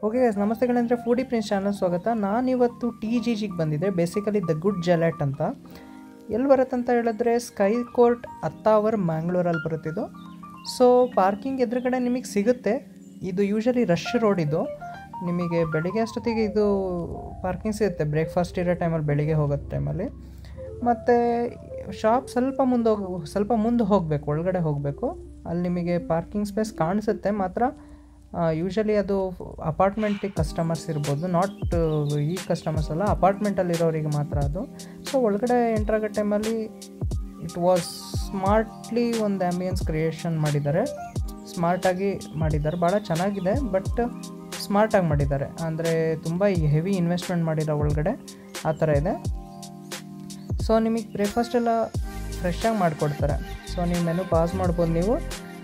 Okay guys, ನಮಸ್ತೆ ಗೆಳೆಯರೆ, foodie prince channel ಸ್ವಾಗತ. ನಾನಿವತ್ತು TGGಗೆ ಬಂದಿದ್ದೆ. ಬೇಸಿಕಲಿ ದ ಗುಡ್ ಜೆಲೆಟ್ ಅಂತ. ಎಲ್ಲಿ ಬರುತ್ತೆ ಅಂತ ಹೇಳಿದ್ರೆ ಸ್ಕೈ ಕೋರ್ಟ್ ಅತ್ತಾವರ್ ಮ್ಯಾಂಗ್ಳೂರಲ್ಲಿ ಬರುತ್ತಿದ್ದು. ಸೊ ಪಾರ್ಕಿಂಗ್ ಎದುರುಗಡೆ ನಿಮಗೆ ಸಿಗುತ್ತೆ. ಇದು ಯೂಶಲಿ ರಶ್ ರೋಡ್. ಇದು ನಿಮಗೆ ಬೆಳಿಗ್ಗೆ ಅಷ್ಟೊತ್ತಿಗೆ ಇದು ಪಾರ್ಕಿಂಗ್ ಸಿಗುತ್ತೆ. ಬ್ರೇಕ್ಫಾಸ್ಟ್ ಇರೋ ಟೈಮಲ್ಲಿ, ಬೆಳಿಗ್ಗೆ ಹೋಗೋ ಟೈಮಲ್ಲಿ. ಮತ್ತು ಶಾಪ್ ಸ್ವಲ್ಪ ಮುಂದೆ ಹೋಗಬೇಕು, ಒಳಗಡೆ ಹೋಗಬೇಕು. ಅಲ್ಲಿ ನಿಮಗೆ ಪಾರ್ಕಿಂಗ್ ಸ್ಪೇಸ್ ಕಾಣಿಸುತ್ತೆ. ಮಾತ್ರ ಯೂಶಲಿ ಅದು ಅಪಾರ್ಟ್ಮೆಂಟಿಗೆ ಕಸ್ಟಮರ್ಸ್ ಇರ್ಬೋದು, ನಾಟ್ ಈ ಕಸ್ಟಮರ್ಸ್ ಅಲ್ಲ, ಅಪಾರ್ಟ್ಮೆಂಟಲ್ಲಿರೋರಿಗೆ ಮಾತ್ರ ಅದು. ಸೊ ಒಳಗಡೆ ಎಂಟ್ರಾಗೋ ಟೈಮಲ್ಲಿ ಇಟ್ ವಾಸ್ ಸ್ಮಾರ್ಟ್ಲಿ ಒಂದು ಆ್ಯಂಬಿಯನ್ಸ್ ಕ್ರಿಯೇಷನ್ ಮಾಡಿದ್ದಾರೆ. ಸ್ಮಾರ್ಟಾಗಿ ಮಾಡಿದ್ದಾರೆ, ಭಾಳ ಚೆನ್ನಾಗಿದೆ. ಬಟ್ ಸ್ಮಾರ್ಟಾಗಿ ಮಾಡಿದ್ದಾರೆ ಅಂದರೆ ತುಂಬ ಹೆವಿ ಇನ್ವೆಸ್ಟ್ಮೆಂಟ್ ಮಾಡಿರೋ ಒಳಗಡೆ ಆ ಥರ ಇದೆ. ಸೊ ನಿಮಗೆ ಬ್ರೇಕ್ಫಾಸ್ಟ್ ಎಲ್ಲ ಫ್ರೆಶ್ಶಾಗಿ ಮಾಡಿಕೊಡ್ತಾರೆ. ಸೊ ನೀವು ಮೆನು ಪಾಸ್ ಮಾಡ್ಬೋದು.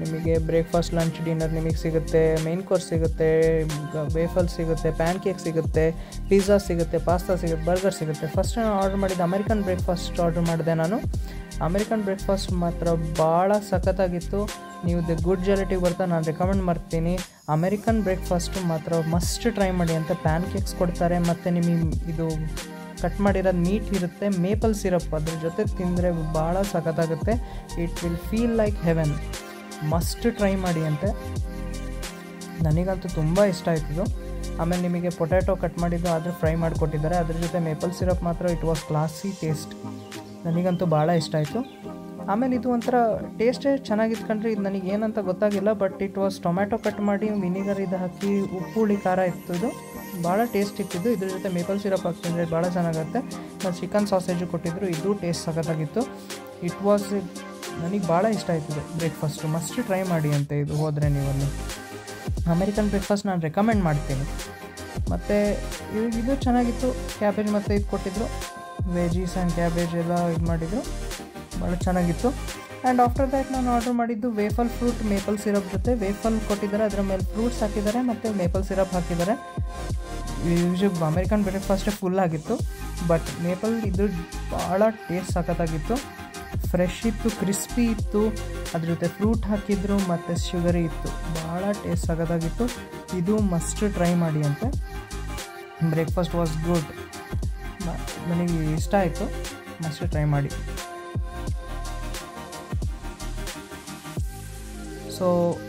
ನಿಮಗೆ ಬ್ರೇಕ್ಫಾಸ್ಟ್, ಲಂಚ್, ಡಿನ್ನರ್ ನಿಮಗೆ ಸಿಗುತ್ತೆ. ಮೇನ್ ಕೋರ್ಸ್ ಸಿಗುತ್ತೆ, ವೇಫಲ್ ಸಿಗುತ್ತೆ, ಪ್ಯಾನ್ ಕೇಕ್ ಸಿಗುತ್ತೆ, ಪಿಜ್ಜಾ ಸಿಗುತ್ತೆ, ಪಾಸ್ತಾ ಸಿಗುತ್ತೆ, ಬರ್ಗರ್ ಸಿಗುತ್ತೆ. ಫಸ್ಟ್ ನಾನು ಆರ್ಡರ್ ಮಾಡಿದ್ದು ಅಮೆರಿಕನ್ ಬ್ರೇಕ್ಫಾಸ್ಟ್ ಆರ್ಡರ್ ಮಾಡಿದೆ ನಾನು. ಅಮೆರಿಕನ್ ಬ್ರೇಕ್ಫಾಸ್ಟ್ ಮಾತ್ರ ಭಾಳ ಸಖತ್ತಾಗಿತ್ತು. ನೀವು ದ ಗುಡ್ ಜೆಲೆಟಿಗೆ ಬರ್ತಾ ನಾನು ರೆಕಮೆಂಡ್ ಮಾಡ್ತೀನಿ. ಅಮೆರಿಕನ್ ಬ್ರೇಕ್ಫಾಸ್ಟು ಮಾತ್ರ ಮಸ್ಟ್ ಟ್ರೈ ಮಾಡಿ ಅಂತ. ಪ್ಯಾನ್ ಕೇಕ್ಸ್ ಕೊಡ್ತಾರೆ, ಮತ್ತು ನಿಮಗೆ ಇದು ಕಟ್ ಮಾಡಿರೋದು ಮೀಟ್ ಇರುತ್ತೆ, ಮೇಪಲ್ ಸಿರಪ್ ಅದ್ರ ಜೊತೆ ತಿಂದರೆ ಭಾಳ ಸಖತ್ತಾಗುತ್ತೆ. It will feel like heaven. Must try ಮಾಡಿ ಅಂತೆ. ನನಗಂತೂ ತುಂಬ ಇಷ್ಟ ಆಯ್ತಿದ್ದು. ಆಮೇಲೆ ನಿಮಗೆ ಪೊಟ್ಯಾಟೊ ಕಟ್ ಮಾಡಿದ್ದು ಆದರೆ ಫ್ರೈ ಮಾಡಿಕೊಟ್ಟಿದ್ದಾರೆ. ಅದ್ರ ಜೊತೆ ಮೇಪಲ್ ಸಿರಪ್ ಮಾತ್ರ ಇಟ್ ವಾಸ್ ಕ್ಲಾಸಿ ಟೇಸ್ಟ್. ನನಗಂತೂ ಭಾಳ ಇಷ್ಟ ಆಯಿತು. ಆಮೇಲೆ ಇದು ಒಂಥರ ಟೇಸ್ಟೇ ಚೆನ್ನಾಗಿತ್ಕೊಂಡ್ರೆ, ಇದು ನನಗೆ ಏನಂತ ಗೊತ್ತಾಗಿಲ್ಲ. But it was tomato cut ಮಾಡಿ ವಿನಿಗರ್ ಇದು ಹಾಕಿ ಉಪ್ಪು ಹುಳಿ ಖಾರ ಇತ್ತು. ಇದು ಭಾಳ ಟೇಸ್ಟ್ ಇತ್ತಿದ್ದು. ಇದ್ರ ಜೊತೆ ಮೇಪಲ್ ಸಿರಪ್ ಹಾಕ್ತಿದ್ರೆ ಭಾಳ ಚೆನ್ನಾಗುತ್ತೆ. ಮತ್ತು ಚಿಕನ್ ಸಾಸೇಜು ಕೊಟ್ಟಿದ್ದರು, ಇದು ಟೇಸ್ಟ್ ಸಖತ್ತಾಗಿತ್ತು. ಇಟ್ ವಾಸ್ ನನಗೆ ಭಾಳ ಇಷ್ಟ ಆಯ್ತದೆ ಬ್ರೇಕ್ಫಾಸ್ಟು. ಮಸ್ಟ್ ಟ್ರೈ ಮಾಡಿ ಅಂತ ಇದು ಹೋದರೆ ನೀವಲ್ಲಿ. ಅಮೆರಿಕನ್ ಬ್ರೇಕ್ಫಾಸ್ಟ್ ನಾನು ರೆಕಮೆಂಡ್ ಮಾಡ್ತೀನಿ. ಮತ್ತು ಇದು ಚೆನ್ನಾಗಿತ್ತು. ಕ್ಯಾಬೇಜ್ ಮತ್ತು ಇದು ಕೊಟ್ಟಿದ್ದರು, ವೆಜೀಸ್ ಆ್ಯಂಡ್ ಕ್ಯಾಬೇಜ್ ಎಲ್ಲ ಇದು ಮಾಡಿದರು, ಭಾಳ ಚೆನ್ನಾಗಿತ್ತು. ಆ್ಯಂಡ್ ಆಫ್ಟರ್ ದ್ಯಾಟ್ ನಾನು ಆರ್ಡರ್ ಮಾಡಿದ್ದು ವೇಫಲ್ ಫ್ರೂಟ್ ಮೇಪಲ್ ಸಿರಪ್ ಜೊತೆ. ವೇಫಲ್ ಕೊಟ್ಟಿದ್ದಾರೆ, ಅದರ ಮೇಲೆ ಫ್ರೂಟ್ಸ್ ಹಾಕಿದ್ದಾರೆ ಮತ್ತು ಮೇಪಲ್ ಸಿರಪ್ ಹಾಕಿದ್ದಾರೆ. ಅಮೆರಿಕನ್ ಬ್ರೇಕ್ಫಾಸ್ಟೇ ಫುಲ್ ಆಗಿತ್ತು. ಬಟ್ ಮೇಪಲ್ ಇದು ಭಾಳ ಟೇಸ್ಟ್ ಸಖತ್ತಾಗಿತ್ತು. ಫ್ರೆಶ್ ಇತ್ತು, ಕ್ರಿಸ್ಪಿ ಇತ್ತು, ಅದ್ರ ಜೊತೆ ಫ್ರೂಟ್ ಹಾಕಿದ್ರು ಮತ್ತು ಶುಗರಿ ಇತ್ತು. ಭಾಳ ಟೇಸ್ಟ್ ಸಖತ್ತಾಗಿತ್ತು. ಇದು ಮಸ್ಟ್ ಟ್ರೈ ಮಾಡಿ ಅಂತೆ. Breakfast was good. ನನಗೆ ಇಷ್ಟ ಆಯಿತು. ಮಸ್ಟ್ ಟ್ರೈ ಮಾಡಿ. ಸೊ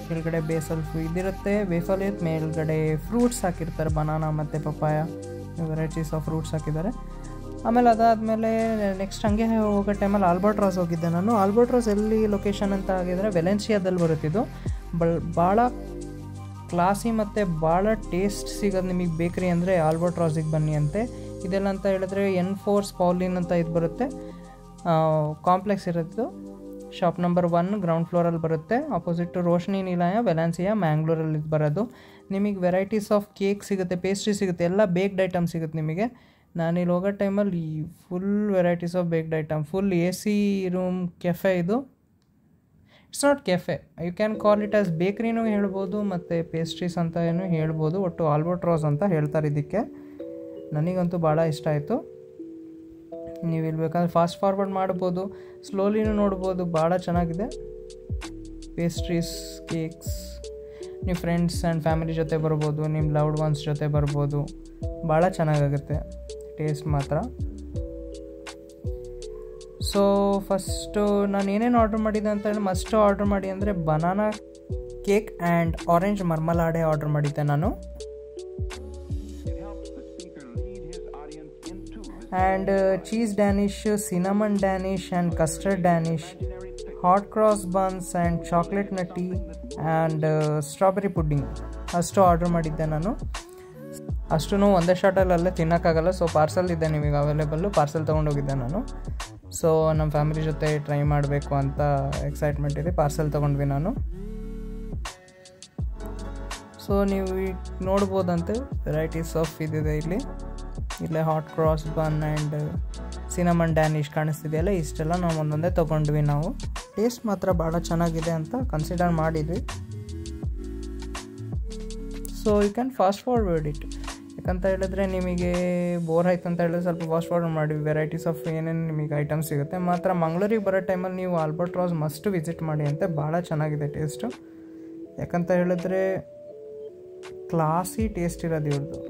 ಕೆಳಗಡೆ ಬೇಸಲ್ ಇದಿರುತ್ತೆ, ವೇಫಲ್ ಇರುತ್ತೆ, ಮೇಲ್ಗಡೆ ಫ್ರೂಟ್ಸ್ ಹಾಕಿರ್ತಾರೆ, ಬನಾನಾ ಮತ್ತು ಪಪ್ಪಾಯ, ವೆರೈಟೀಸ್ ಆಫ್ ಫ್ರೂಟ್ಸ್ ಹಾಕಿದ್ದಾರೆ. ಆಮೇಲೆ ಅದಾದಮೇಲೆ ನೆಕ್ಸ್ಟ್ ಹಂಗೆ ಹೋಗೋ ಟೈಮಲ್ಲಿ ಆಲ್ಬರ್ಟ್ರಾಸ್ ಹೋಗಿದ್ದೆ ನಾನು. ಆಲ್ಬರ್ಟ್ರಾಸ್ ಎಲ್ಲಿ ಲೊಕೇಶನ್ ಅಂತ ಆಗಿದ್ರೆ ವೆಲೆನ್ಸಿಯಾದಲ್ಲಿ ಬರುತ್ತಿದ್ದು. ಭಾಳ ಕ್ಲಾಸಿ ಮತ್ತು ಭಾಳ ಟೇಸ್ಟ್ ಸಿಗೋದು ನಿಮಗೆ ಬೇಕ್ರಿ ಅಂದರೆ ಆಲ್ಬರ್ಟ್ರಾಸಿಗೆ ಬನ್ನಿ ಅಂತೆ. ಇದೆಲ್ಲ ಅಂತ ಹೇಳಿದ್ರೆ N4 ಪೌಲಿನ್ ಅಂತ ಇದು ಬರುತ್ತೆ, ಕಾಂಪ್ಲೆಕ್ಸ್ ಇರೋದು. ಶಾಪ್ ನಂಬರ್ 1 ಗ್ರೌಂಡ್ ಫ್ಲೋರಲ್ಲಿ ಬರುತ್ತೆ. ಆಪೋಸಿಟ್ ರೋಶ್ನಿ ನಿಲಯ, ವೆಲೆನ್ಸಿಯಾ, ಮ್ಯಾಂಗ್ಳೂರಲ್ಲಿ ಇದು ಬರೋದು. ನಿಮಗೆ ವೆರೈಟೀಸ್ ಆಫ್ ಕೇಕ್ ಸಿಗುತ್ತೆ, ಪೇಸ್ಟ್ರಿ ಸಿಗುತ್ತೆ, ಎಲ್ಲ ಬೇಕ್ಡ್ ಐಟಮ್ ಸಿಗುತ್ತೆ ನಿಮಗೆ. ನಾನಿಲ್ಲಿ ಹೋಗೋ ಟೈಮಲ್ಲಿ full varieties of baked item, full AC room cafe ಇದು. It's not cafe, you can call it as ಬೇಕ್ರಿನೂ ಹೇಳ್ಬೋದು ಮತ್ತು ಪೇಸ್ಟ್ರೀಸ್ ಅಂತ ಏನು ಹೇಳ್ಬೋದು. ಒಟ್ಟು ಆಲ್ಬರ್ಟ್ರಾಸ್ ಅಂತ ಹೇಳ್ತಾರೆ ಇದಕ್ಕೆ. ನನಗಂತೂ ಭಾಳ ಇಷ್ಟ ಆಯಿತು. ನೀವು ಇಲ್ಲಿ ಬೇಕಾದ್ರೆ ಫಾಸ್ಟ್ ಫಾರ್ವರ್ಡ್ ಮಾಡ್ಬೋದು, ಸ್ಲೋಲಿನೂ ನೋಡ್ಬೋದು. ಭಾಳ ಚೆನ್ನಾಗಿದೆ ಪೇಸ್ಟ್ರೀಸ್, ಕೇಕ್ಸ್. ನೀವು ಫ್ರೆಂಡ್ಸ್ ಆ್ಯಂಡ್ ಫ್ಯಾಮಿಲಿ ಜೊತೆ ಬರ್ಬೋದು, ನಿಮ್ಮ ಲವ್ಡ್ ಒನ್ಸ್ ಜೊತೆ ಬರ್ಬೋದು. ಭಾಳ ಚೆನ್ನಾಗಾಗುತ್ತೆ ಟೇಸ್ಟ್ ಮಾತ್ರ. ಸೊ ಫಸ್ಟು ನಾನು ಏನೇನು ಆರ್ಡ್ರ್ ಮಾಡಿದ್ದೆ ಅಂತ ಹೇಳಿ, ಮಸ್ಟ್ ಆರ್ಡ್ರ್ ಮಾಡಿ ಅಂದರೆ banana cake and orange marmalade order ಮಾಡಿದ್ದೆ ನಾನು. And cheese danish, cinnamon danish and custard danish, hot cross buns and chocolate nutty and strawberry pudding ಅಷ್ಟು ಆರ್ಡ್ರ್ ಮಾಡಿದ್ದೆ ನಾನು. ಅಷ್ಟೂ ಒಂದೇ ಶಾರ್ಟಲ್ಲಿ ಅಲ್ಲೇ ತಿನ್ನೋಕ್ಕಾಗಲ್ಲ. ಸೊ ಪಾರ್ಸಲ್ ಇದೆ ನಿಮಗೆ ಅವೈಲೇಬಲ್ಲು, ಪಾರ್ಸಲ್ ತೊಗೊಂಡೋಗಿದ್ದೆ ನಾನು. ಸೊ ನಮ್ಮ ಫ್ಯಾಮಿಲಿ ಜೊತೆ ಟ್ರೈ ಮಾಡಬೇಕು ಅಂತ ಎಕ್ಸೈಟ್ಮೆಂಟ್ ಇದೆ. ಪಾರ್ಸಲ್ ತೊಗೊಂಡ್ವಿ ನಾನು. ಸೊ ನೀವು ಈಗ ನೋಡ್ಬೋದಂತೆ ವೆರೈಟೀಸ್ ಆಫ್ ಇದಿದೆ ಇಲ್ಲಿ. ಇಲ್ಲೇ hot cross bun and cinnamon danish ಕಾಣಿಸ್ತಿದೆಯಲ್ಲ, ಇಷ್ಟೆಲ್ಲ ನಾವು ಒಂದೊಂದೇ ತೊಗೊಂಡ್ವಿ ನಾವು. ಟೇಸ್ಟ್ ಮಾತ್ರ ಭಾಳ ಚೆನ್ನಾಗಿದೆ ಅಂತ ಕನ್ಸಿಡರ್ ಮಾಡಿದ್ವಿ. So you can fast forward it. ಯಾಕಂತ ಹೇಳಿದ್ರೆ ನಿಮಗೆ ಬೋರ್ ಆಯ್ತು ಅಂತ ಹೇಳಿದ್ರೆ ಸ್ವಲ್ಪ ಫಾಸ್ಟ್ ಫಾರ್ವರ್ಡ್ ಮಾಡಿ. ವೆರೈಟೀಸ್ ಆಫ್ ಏನೇನು ನಿಮಗೆ ಐಟಮ್ ಸಿಗುತ್ತೆ. ಮಾತ್ರ ಮಂಗಳೂರಿಗೆ ಬರೋ ಟೈಮಲ್ಲಿ ನೀವು ಆಲ್ಬರ್ಟ್ರಾಸ್ ಮಸ್ಟ್ ವಿಸಿಟ್ ಮಾಡಿ ಅಂತ. ಭಾಳ ಚೆನ್ನಾಗಿದೆ ಟೇಸ್ಟು. ಯಾಕಂತ ಹೇಳಿದ್ರೆ ಕ್ಲಾಸಿ ಟೇಸ್ಟ್ ಇರೋದು ಇವ್ರದ್ದು.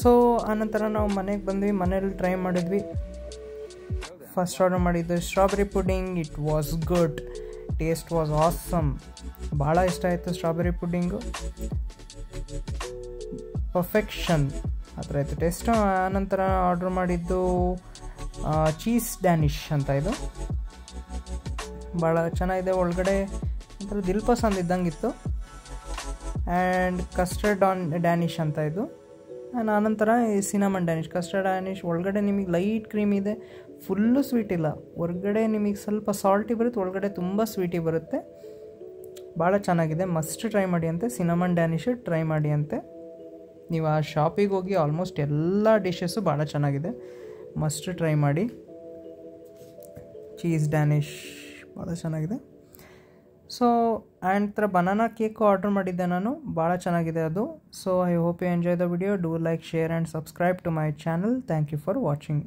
ಸೊ ಆನಂತರ ನಾವು ಮನೆಗೆ ಬಂದ್ವಿ, ಮನೇಲಿ ಟ್ರೈ ಮಾಡಿದ್ವಿ. ಫಸ್ಟ್ ಆರ್ಡರ್ ಮಾಡಿದ್ದು strawberry pudding. It was good, taste was awesome. ಭಾಳ ಇಷ್ಟ ಆಯಿತು ಸ್ಟ್ರಾಬೆರಿ ಪುಡ್ಡಿಂಗು, ಪರ್ಫೆಕ್ಷನ್ ಆ ಥರ ಆಯಿತು ಟೇಸ್ಟು. ಆನಂತರ ಆರ್ಡ್ರ್ ಮಾಡಿದ್ದು ಚೀಸ್ ಡ್ಯಾನಿಷ್ ಅಂತ. ಇದು ಭಾಳ ಚೆನ್ನಾಗಿದೆ, ಒಳಗಡೆ ಒಂಥರ ದಿಲ್ ಪಸಂದ್ ಇದ್ದಂಗೆ ಇತ್ತು. ಆ್ಯಂಡ್ ಕಸ್ಟರ್ಡ್ ಡ್ಯಾನಿಷ್ ಅಂತ ಇದು. ಆ್ಯಂಡ್ ಆನಂತರ ಈ ಸಿನಮನ್ ಡ್ಯಾನಿಷ್. ಕಸ್ಟರ್ಡ್ ಡ್ಯಾನಿಷ್ ಒಳಗಡೆ ನಿಮಗೆ ಲೈಟ್ ಕ್ರೀಮ್ ಇದೆ, ಫುಲ್ಲು ಸ್ವೀಟ್ ಇಲ್ಲ. ಹೊರಗಡೆ ನಿಮಗೆ ಸ್ವಲ್ಪ ಸಾಲ್ಟಿ ಬರುತ್ತೆ, ಒಳಗಡೆ ತುಂಬ ಸ್ವೀಟಿ ಬರುತ್ತೆ. ಭಾಳ ಚೆನ್ನಾಗಿದೆ, ಮಸ್ಟ್ ಟ್ರೈ ಮಾಡಿ ಅಂತೆ. ಸಿನಮನ್ ಡ್ಯಾನಿಷ್ ಟ್ರೈ ಮಾಡಿ ಅಂತೆ. ನೀವು ಆ ಶಾಪಿಗೆ ಹೋಗಿ ಆಲ್ಮೋಸ್ಟ್ ಎಲ್ಲ ಡಿಶಸ್ಸು ಭಾಳ ಚೆನ್ನಾಗಿದೆ, ಮಸ್ಟ್ ಟ್ರೈ ಮಾಡಿ. ಚೀಸ್ ಡ್ಯಾನಿಷ್ ಭಾಳ ಚೆನ್ನಾಗಿದೆ. ಸೊ ಆ್ಯಂಡ್ ಥರ ಬನಾನಾ ಕೇಕು ಆರ್ಡ್ರ್ ಮಾಡಿದ್ದೆ ನಾನು, ಭಾಳ ಚೆನ್ನಾಗಿದೆ ಅದು. So I hope you enjoy the video. Do like, share and subscribe to my channel. Thank you for watching.